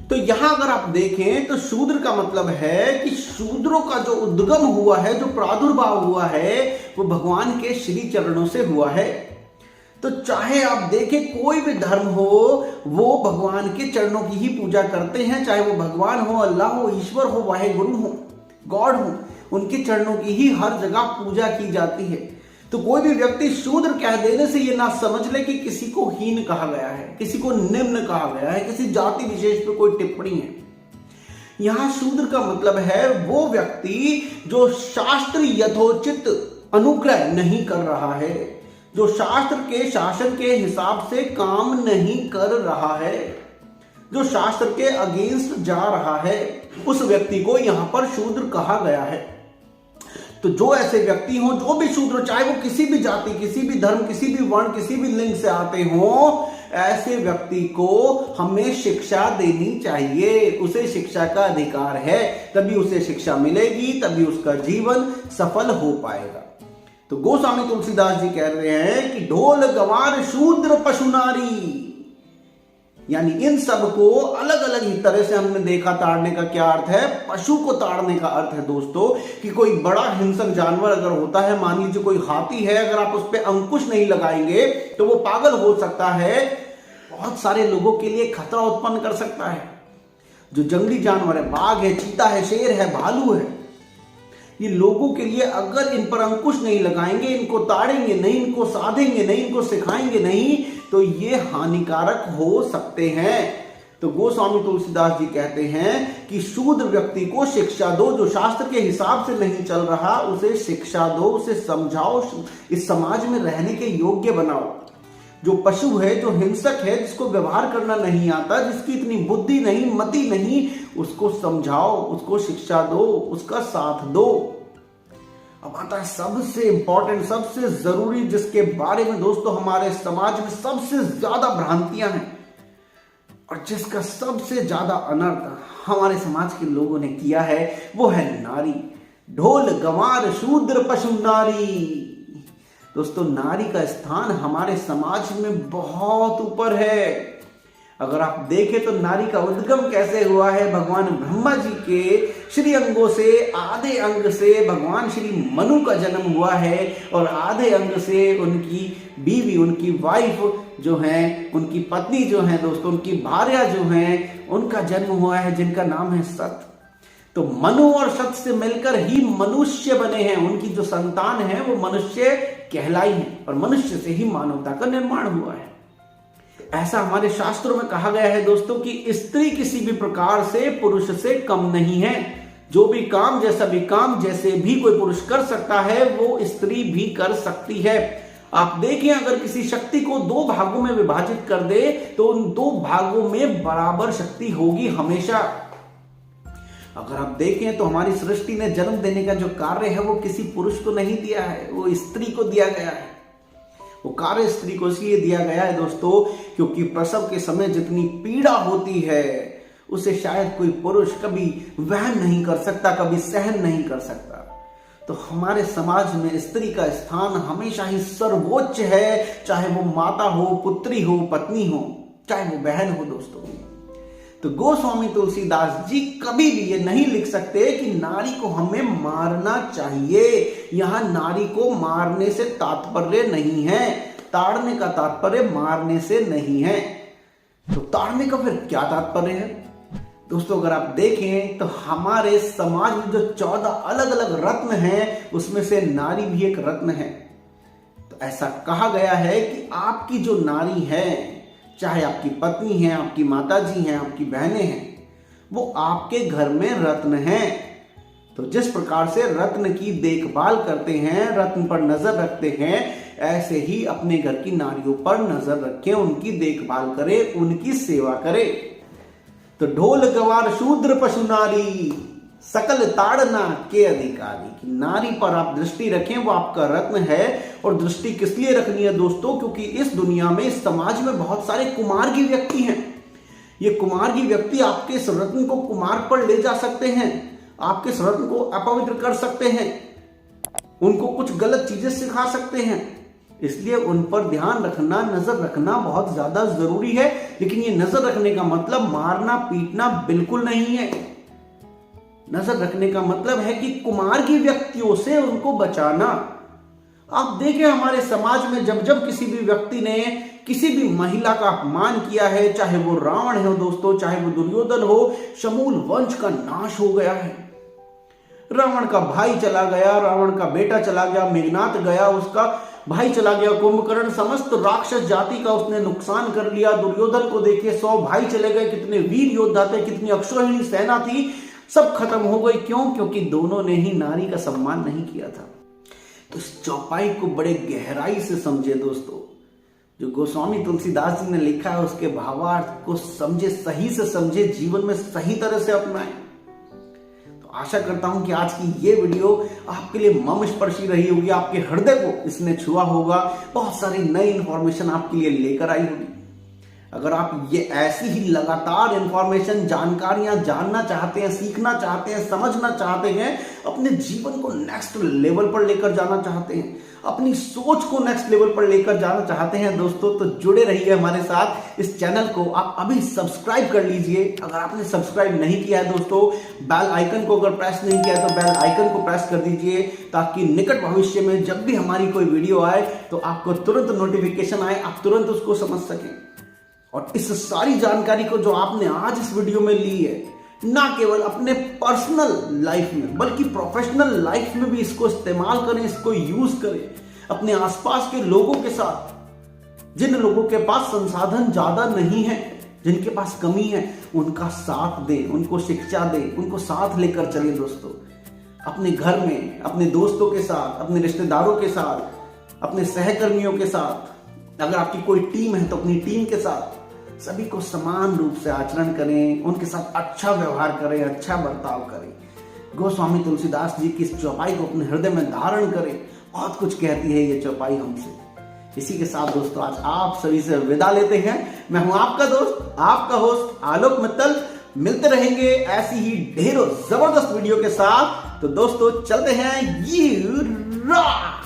तो यहां अगर आप देखें तो शूद्र का मतलब है कि शूद्रों का जो उद्गम हुआ है, जो प्रादुर्भाव हुआ है, वो भगवान के श्री चरणों से हुआ है। तो चाहे आप देखें कोई भी धर्म हो, वो भगवान के चरणों की ही पूजा करते हैं, चाहे वो भगवान हो, अल्लाह हो, ईश्वर हो, वाहे गुरु हो, गॉड हो, उनके चरणों की ही हर जगह पूजा की जाती है। तो कोई भी व्यक्ति शूद्र कह देने से ये ना समझ ले कि किसी को हीन कहा गया है, किसी को निम्न कहा गया है, किसी जाति विशेष पे कोई टिप्पणी है। यहां शूद्र का मतलब है वो व्यक्ति जो शास्त्र यथोचित अनुग्रह नहीं कर रहा है, जो शास्त्र के शासन के हिसाब से काम नहीं कर रहा है, जो शास्त्र के अगेंस्ट जा रहा है, उस व्यक्ति को यहां पर शूद्र कहा गया है। तो जो ऐसे व्यक्ति हो, जो भी शूद्र, चाहे वो किसी भी जाति, किसी भी धर्म, किसी भी वर्ण, किसी भी लिंग से आते हो, ऐसे व्यक्ति को हमें शिक्षा देनी चाहिए। उसे शिक्षा का अधिकार है, तभी उसे शिक्षा मिलेगी, तभी उसका जीवन सफल हो पाएगा। तो गोस्वामी तुलसीदास जी कह रहे हैं कि ढोल गवार शूद्र पशु नारी, यानी इन सब को अलग अलग ही तरह से हमने देखा। ताड़ने का क्या अर्थ है? पशु को ताड़ने का अर्थ है दोस्तों कि कोई बड़ा हिंसक जानवर अगर होता है, मान लीजिए कोई हाथी है, अगर आप उस पर अंकुश नहीं लगाएंगे तो वो पागल हो सकता है, बहुत सारे लोगों के लिए खतरा उत्पन्न कर सकता है। जो जंगली जानवर है, बाघ है, चीता है, शेर है, भालू है, ये लोगों के लिए अगर इन पर अंकुश नहीं लगाएंगे, इनको ताड़ेंगे नहीं, इनको साधेंगे नहीं, इनको सिखाएंगे नहीं, तो ये हानिकारक हो सकते हैं। तो गोस्वामी तुलसीदास जी कहते हैं कि शूद्र व्यक्ति को शिक्षा दो, जो शास्त्र के हिसाब से नहीं चल रहा उसे शिक्षा दो, उसे समझाओ, इस समाज में रहने के योग्य बनाओ। जो पशु है, जो हिंसक है, जिसको व्यवहार करना नहीं आता, जिसकी इतनी बुद्धि नहीं, मति नहीं, उसको समझाओ, उसको शिक्षा दो, उसका साथ दो। अब आता है सबसे इंपॉर्टेंट, सबसे जरूरी, जिसके बारे में दोस्तों हमारे समाज में सबसे ज्यादा भ्रांतियां हैं और जिसका सबसे ज्यादा अनर्थ हमारे समाज के लोगों ने किया है, वो है नारी। ढोल गंवार शूद्र पशु नारी। दोस्तों, नारी का स्थान हमारे समाज में बहुत ऊपर है। अगर आप देखें तो नारी का उद्गम कैसे हुआ है? भगवान ब्रह्मा जी के श्री अंगों से, आधे अंग से भगवान श्री मनु का जन्म हुआ है और आधे अंग से उनकी बीवी, उनकी वाइफ जो है, उनकी पत्नी जो है दोस्तों, उनकी भार्या जो है, उनका जन्म हुआ है, जिनका नाम है सत। तो मनु और सत से मिलकर ही मनुष्य बने हैं। उनकी जो संतान है वो मनुष्य कहलाई है और मनुष्य से ही मानवता का निर्माण हुआ है। ऐसा हमारे शास्त्रों में कहा गया है दोस्तों कि स्त्री किसी भी प्रकार से पुरुष से कम नहीं है। जो भी काम, जैसा भी काम, जैसे भी कोई पुरुष कर सकता है, वो स्त्री भी कर सकती है। आप देखें, अगर किसी शक्ति को दो भागों में विभाजित कर दे तो उन दो भागों में बराबर शक्ति होगी हमेशा। अगर आप देखें तो हमारी सृष्टि ने जन्म देने का जो कार्य है वो किसी पुरुष को नहीं दिया है, वो स्त्री को दिया गया है। वो कार्य स्त्री को इसलिए दिया गया है दोस्तों क्योंकि प्रसव के समय जितनी पीड़ा होती है उसे शायद कोई पुरुष कभी वहन नहीं कर सकता, कभी सहन नहीं कर सकता। तो हमारे समाज में स्त्री का स्थान हमेशा ही सर्वोच्च है, चाहे वो माता हो, पुत्री हो, पत्नी हो, चाहे वो बहन हो दोस्तों। तो गोस्वामी तुलसीदास जी कभी भी ये नहीं लिख सकते कि नारी को हमें मारना चाहिए। यहां नारी को मारने से तात्पर्य नहीं है, ताड़ने का तात्पर्य मारने से नहीं है। तो ताड़ने का फिर क्या तात्पर्य है दोस्तों? अगर आप देखें तो हमारे समाज में जो 14 अलग अलग रत्न हैं उसमें से नारी भी एक रत्न है। तो ऐसा कहा गया है कि आपकी जो नारी है, चाहे आपकी पत्नी है, आपकी माताजी हैं, आपकी बहनें हैं, वो आपके घर में रत्न हैं। तो जिस प्रकार से रत्न की देखभाल करते हैं, रत्न पर नजर रखते हैं, ऐसे ही अपने घर की नारियों पर नजर रखें, उनकी देखभाल करें, उनकी सेवा करें। तो ढोल गवार शूद्र पशु नारी, सकल ताड़ना के अधिकारी। कि नारी पर आप दृष्टि रखें, वो आपका रत्न है। और दृष्टि किस लिए रखनी है दोस्तों? क्योंकि इस दुनिया में, इस समाज में बहुत सारे कुमार्गी व्यक्ति हैं। ये कुमार्गी व्यक्ति आपके इस रत्न को कुमार्ग पर ले जा सकते हैं, आपके इस रत्न को अपवित्र कर सकते हैं, उनको कुछ गलत चीजें सिखा सकते हैं। इसलिए उन पर ध्यान रखना, नजर रखना बहुत ज्यादा जरूरी है। लेकिन ये नजर रखने का मतलब मारना पीटना बिल्कुल नहीं है। नजर रखने का मतलब है कि कुमार्गी व्यक्तियों से उनको बचाना। आप देखें हमारे समाज में जब जब किसी भी व्यक्ति ने किसी भी महिला का अपमान किया है, चाहे वो रावण हो दोस्तों, चाहे वो दुर्योधन हो, समूल वंश का नाश हो गया है। रावण का भाई चला गया, रावण का बेटा चला गया, मेघनाथ गया, उसका भाई चला गया कुंभकर्ण, समस्त राक्षस जाति का उसने नुकसान कर लिया। दुर्योधन को देखिए 100 भाई चले गए, कितने वीर योद्धा थे, कितनी अक्षौहिणी सेना थी, सब खत्म हो गई। क्यों? क्योंकि दोनों ने ही नारी का सम्मान नहीं किया था। तो इस चौपाई को बड़े गहराई से समझे दोस्तों। जो गोस्वामी तुलसीदास जी ने लिखा है उसके भावार्थ को समझे, सही से समझे, जीवन में सही तरह से अपनाएं। तो आशा करता हूं कि आज की ये वीडियो आपके लिए मर्मस्पर्शी रही होगी, आपके हृदय को इसने छुआ होगा, बहुत सारी नई इंफॉर्मेशन आपके लिए लेकर आई होगी। अगर आप ये ऐसी ही लगातार इंफॉर्मेशन, जानकारियां जानना चाहते हैं, सीखना चाहते हैं, समझना चाहते हैं, अपने जीवन को नेक्स्ट लेवल पर लेकर जाना चाहते हैं, अपनी सोच को नेक्स्ट लेवल पर लेकर जाना चाहते हैं दोस्तों, तो जुड़े रहिए हमारे साथ। इस चैनल को आप अभी सब्सक्राइब कर लीजिए। अगर आपने सब्सक्राइब नहीं किया है दोस्तों, बेल आइकन को अगर प्रेस नहीं किया है तो बेल आइकन को प्रेस कर दीजिए, ताकि निकट भविष्य में जब भी हमारी कोई वीडियो आए तो आपको तुरंत नोटिफिकेशन आए, आप तुरंत उसको समझ सकें। और इस सारी जानकारी को जो आपने आज इस वीडियो में ली है, ना केवल अपने पर्सनल लाइफ में बल्कि प्रोफेशनल लाइफ में भी इसको इस्तेमाल करें, इसको यूज करें। अपने आसपास के लोगों के साथ, जिन लोगों के पास संसाधन ज्यादा नहीं है, जिनके पास कमी है, उनका साथ दें, उनको शिक्षा दें, उनको साथ लेकर चले दोस्तों। अपने घर में, अपने दोस्तों के साथ, अपने रिश्तेदारों के साथ, अपने सहकर्मियों के साथ, अगर आपकी कोई टीम है तो अपनी टीम के साथ, सभी को समान रूप से आचरण करें, उनके साथ अच्छा व्यवहार करें, अच्छा बर्ताव करें। गोस्वामी तुलसीदास जी की इस चौपाई को अपने हृदय में धारण करें। बहुत कुछ कहती है ये चौपाई हमसे। इसी के साथ दोस्तों आज आप सभी से विदा लेते हैं। मैं हूं आपका दोस्त, आपका होस्ट आलोक मित्तल। मिलते रहेंगे ऐसी ही ढेरों जबरदस्त वीडियो के साथ। तो दोस्तों चलते हैं, यू रॉक।